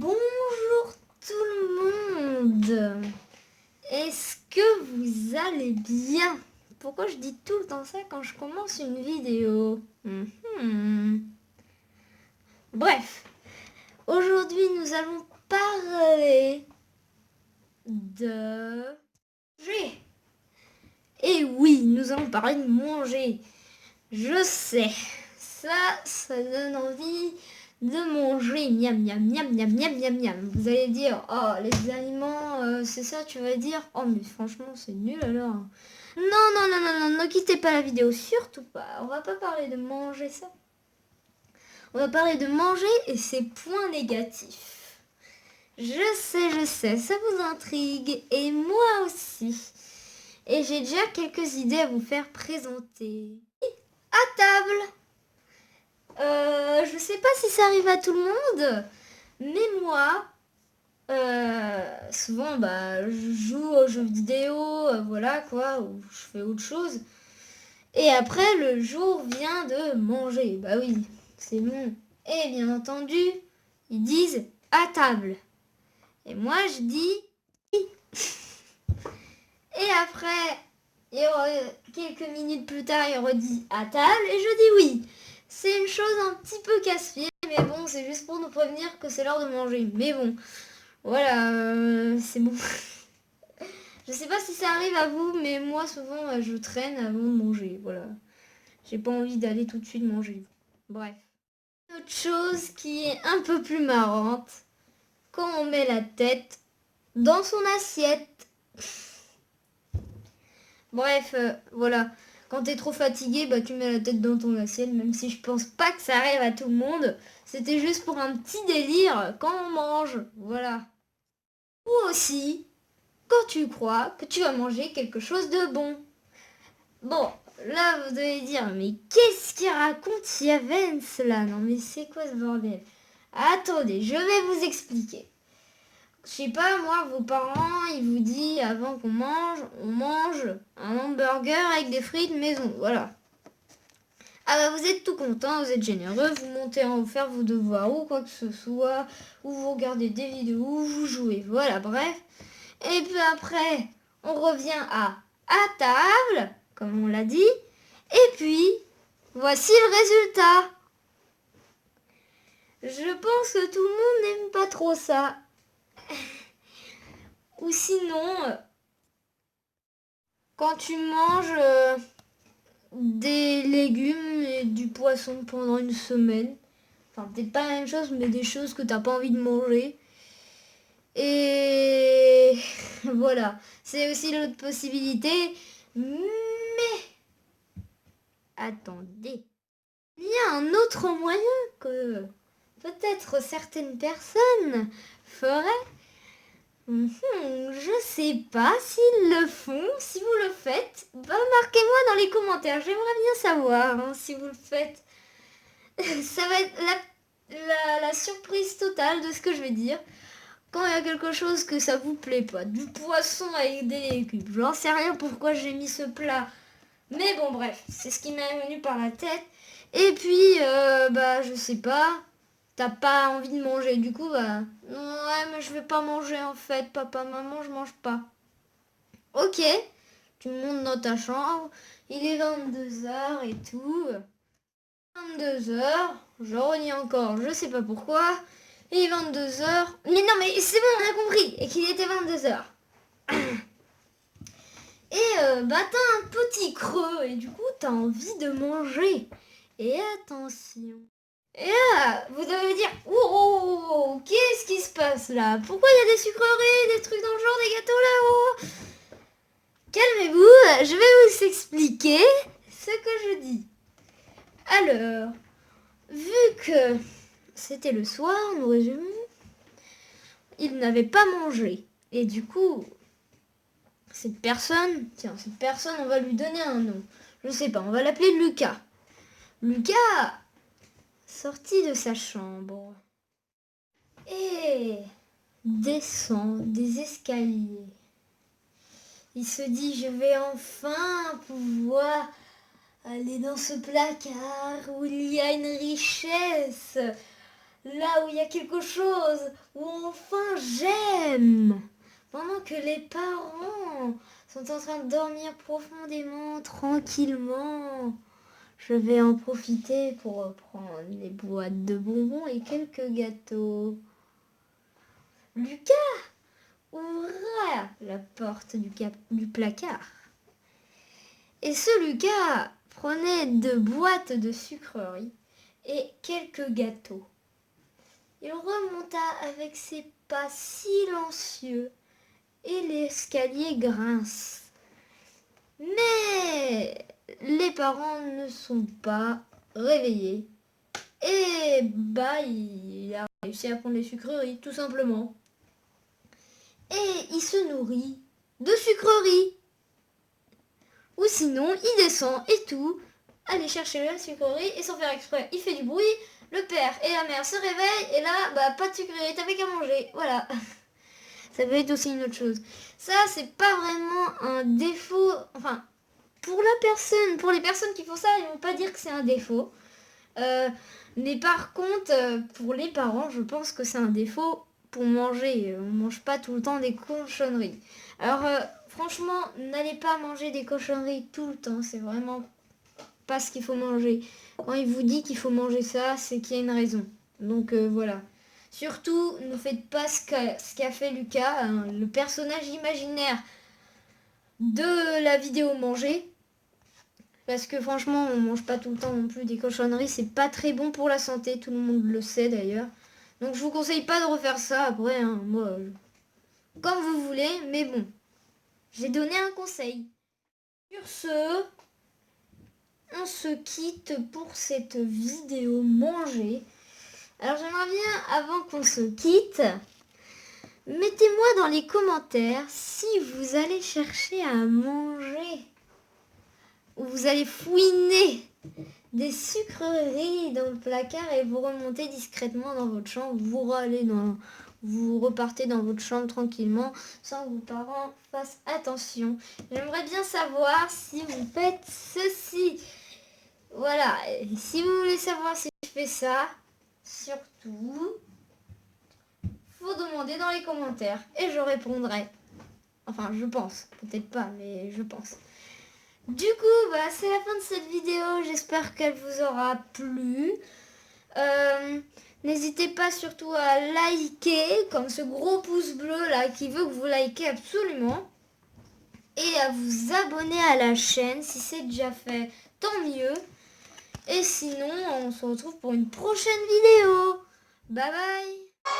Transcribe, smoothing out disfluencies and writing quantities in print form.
Bonjour tout le monde. Est-ce que vous allez bien? Pourquoi je dis tout le temps ça quand je commence une vidéo? Bref, aujourd'hui nous allons parler de manger. Et oui, nous allons parler de manger. Je sais, ça donne envie de manger. Miam, miam, miam, miam, miam, miam, miam. Vous allez dire, oh, les aliments, c'est ça, tu vas dire, oh, mais franchement, c'est nul alors. Non, ne quittez pas la vidéo, surtout pas. On va pas parler de manger ça. On va parler de manger et ses points négatifs. Je sais, ça vous intrigue, et moi aussi. Et j'ai déjà quelques idées à vous faire présenter. À table. Je sais pas si ça arrive à tout le monde, mais moi, souvent, je joue aux jeux vidéo, voilà quoi, ou je fais autre chose. Et après, le jour vient de manger. Bah oui, c'est bon. Et bien entendu, ils disent à table. Et moi, je dis oui. Et après, quelques minutes plus tard, il redit à table et je dis oui. C'est une chose un petit peu casse-pied, mais bon, c'est juste pour nous prévenir que c'est l'heure de manger. Mais bon, voilà, c'est bon. Je sais pas si ça arrive à vous, mais moi, souvent, je traîne avant de manger. Voilà. J'ai pas envie d'aller tout de suite manger. Bref. Une autre chose qui est un peu plus marrante, quand on met la tête dans son assiette. Bref, voilà. Quand t'es trop fatigué, tu mets la tête dans ton assiette, même si je pense pas que ça arrive à tout le monde. C'était juste pour un petit délire quand on mange. Voilà. Ou aussi, quand tu crois que tu vas manger quelque chose de bon. Bon, là vous devez dire, mais qu'est-ce qu'il raconte Yavens là? Non mais c'est quoi ce bordel? Attendez, je vais vous expliquer. Je sais pas, moi, vos parents, ils vous disent avant qu'on mange, on mange un hamburger avec des frites maison, voilà. Ah bah vous êtes tout content, vous êtes généreux, vous montez en haut faire vos devoirs ou quoi que ce soit, ou vous regardez des vidéos, ou vous jouez, voilà, bref. Et puis après, on revient à table, comme on l'a dit, et puis, voici le résultat. Je pense que tout le monde n'aime pas trop ça. Ou sinon, quand tu manges des légumes et du poisson pendant une semaine, enfin peut-être pas la même chose, mais des choses que t'as pas envie de manger. Et voilà, c'est aussi l'autre possibilité. Mais attendez, il y a un autre moyen que peut-être certaines personnes feraient. Je sais pas s'ils le font. Si vous le faites, marquez-moi dans les commentaires. J'aimerais bien savoir si vous le faites. Ça va être la surprise totale de ce que je vais dire. Quand il y a quelque chose que ça vous plaît pas, du poisson avec des légumes, j'en sais rien pourquoi j'ai mis ce plat. Mais bon bref, c'est ce qui m'est venu par la tête. Et puis, je sais pas. T'as pas envie de manger, du coup, ouais, mais je vais pas manger en fait, papa, maman, je mange pas. Ok, tu montes dans ta chambre, il est 22h et tout. 22h, je relis encore, je sais pas pourquoi. Il est 22h, mais non, mais c'est bon, on a compris, et qu'il était 22h. Et t'as un petit creux, et du coup, t'as envie de manger. Et attention. Et là, vous devez dire, oh, qu'est-ce qui se passe là? Pourquoi il y a des sucreries, des trucs dans le genre, des gâteaux là-haut? Calmez-vous, je vais vous expliquer ce que je dis. Alors, vu que c'était le soir, nous résumons, il n'avait pas mangé. Et du coup, cette personne, on va lui donner un nom. Je sais pas, on va l'appeler Lucas. Lucas sorti de sa chambre et descend des escaliers. Il se dit, je vais enfin pouvoir aller dans ce placard où il y a une richesse là où il y a quelque chose, où enfin j'aime. Pendant que les parents sont en train de dormir profondément, tranquillement, je vais en profiter pour prendre les boîtes de bonbons et quelques gâteaux. Lucas ouvra la porte du placard. Et ce Lucas prenait 2 boîtes de sucreries et quelques gâteaux. Il remonta avec ses pas silencieux et l'escalier grince. Mais les parents ne sont pas réveillés. Et il a réussi à prendre les sucreries, tout simplement. Et il se nourrit de sucreries. Ou sinon, il descend et tout, aller chercher la sucrerie et sans faire exprès, il fait du bruit. Le père et la mère se réveillent et là, pas de sucrerie, t'avais qu'à manger. Voilà. Ça peut être aussi une autre chose. Ça, c'est pas vraiment un défaut. Enfin, pour les personnes qui font ça, ils vont pas dire que c'est un défaut. Mais par contre, pour les parents, je pense que c'est un défaut pour manger. On mange pas tout le temps des cochonneries. Alors, franchement, n'allez pas manger des cochonneries tout le temps. C'est vraiment pas ce qu'il faut manger. Quand il vous dit qu'il faut manger ça, c'est qu'il y a une raison. Donc voilà. Surtout, ne faites pas ce qu'a fait Lucas, hein, le personnage imaginaire de la vidéo manger. Parce que franchement, on mange pas tout le temps non plus des cochonneries. C'est pas très bon pour la santé, tout le monde le sait d'ailleurs. Donc je vous conseille pas de refaire ça après. Hein, moi, comme vous voulez, mais bon. J'ai donné un conseil. Sur ce, on se quitte pour cette vidéo manger. Alors j'aimerais bien, avant qu'on se quitte, mettez-moi dans les commentaires si vous allez chercher à manger ou vous allez fouiner des sucreries dans le placard et vous remontez discrètement dans votre chambre, vous repartez dans votre chambre tranquillement sans que vos parents fassent attention. J'aimerais bien savoir si vous faites ceci. Voilà, et si vous voulez savoir si je fais ça, surtout, faut demander dans les commentaires et je répondrai. Enfin, je pense, peut-être pas, mais je pense. Du coup, c'est la fin de cette vidéo. J'espère qu'elle vous aura plu. N'hésitez pas surtout à liker, comme ce gros pouce bleu là qui veut que vous likez absolument. Et à vous abonner à la chaîne si c'est déjà fait, tant mieux. Et sinon, on se retrouve pour une prochaine vidéo. Bye bye.